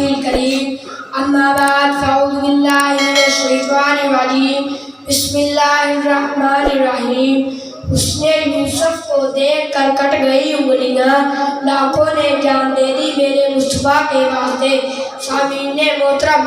الكريم أما بعد فأعوذ بالله من الشيطان الرجيم بسم الله الرحمن الرحیم حسن یوسف کو دیکھ کر کٹ گئی انگلیاں لاکھوں نے جان دے دی میرے مصطفیٰ کے واسطے سامعین محترم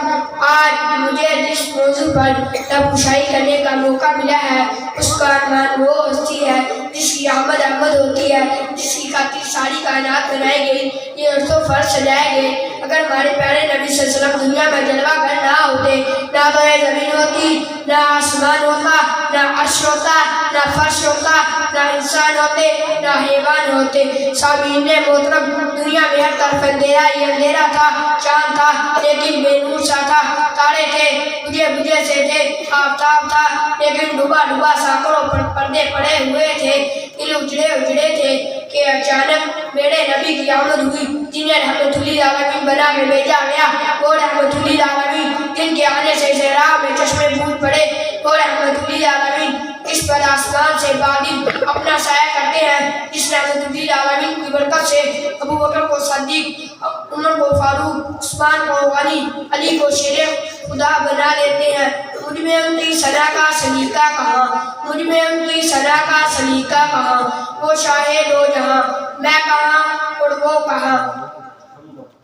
آج مجھے جس موضوع پر لب کشائی کرنے کا موقع ملا ہے اس کا عنوان وہ ہستی ہے جس کی آمد احمد ہوتی ہے جس کی خاطر ساری کائنات بنائی گئی یہ عرص و فرش سجائے گئے اگر ہمارے پیارے نبی صلی اللہ علیہ وسلم دنیا میں جلوہ گر نہ ہوتے نہ تو یہ زمین ہوتی نہ آسمان ہوتا نہ عرش ہوتا نہ فرش ہوتا نہ انسان ہوتے نہ حیوان ہوتے سامعین محترم دنیا میں ہر طرف اندھیرا ہی اندھیرا تھا چاند تھا لیکن بے نور سا تھا تارے تھے بجھے بجھے سے تھے آفتاب تھا لیکن ڈوبا ڈوبا ساکڑوں پردے پڑے ہوئے تھے دل اجڑے اجڑے تھے کہ اچانک میرے نبی کی آمد ہوئی جنہیں رحمت للعالمین بنا کے بھیجا گیا وہ رحمت للعالمین جن کے آنے سے صحرا میں چشمے پھوٹ پڑے وہ رحمت للعالمین اس پر آسمان سے بادل اپنا سایہ کرتے ہیں جس رحمت للعالمین کی برکت سے ابو بکر کو صدیق عمر کو فاروق عثمان کو غنی علی کو شیر خدا بنا لیتے ہیں مجھ میں ان کی ثنا کا سلیقہ کہاں مجھ میں ان کی ثنا کا سلیقہ کہاں وہ شاہ دو جہاں میں کہاں اور وہ کہاں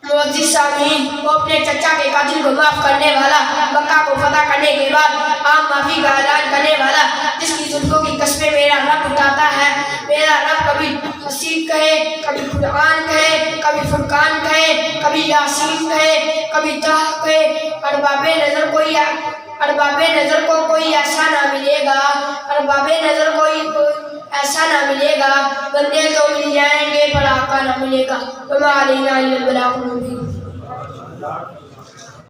معزز سامعین وہ اپنے چچا کے قاتل کو معاف کرنے والا مکہ کو فتح کرنے کے بعد عام معافی کا اعلان کرنے والا جس کی زلفوں کی قسمیں میرا رب اٹھاتا ہے میرا رب کبھی حسین کہے کبھی قرآن کہے کبھی فرقان کہے کبھی یاسین کہے کبھی طه کہے ارباب نظر کو کوئی ایسا نہ ملے گا ارباب نظر کوئی ایسا نہ ملے گا بندے تو مل جائیں گے پر آقا نہ ملے گا وما علینا الا البلاغ المبین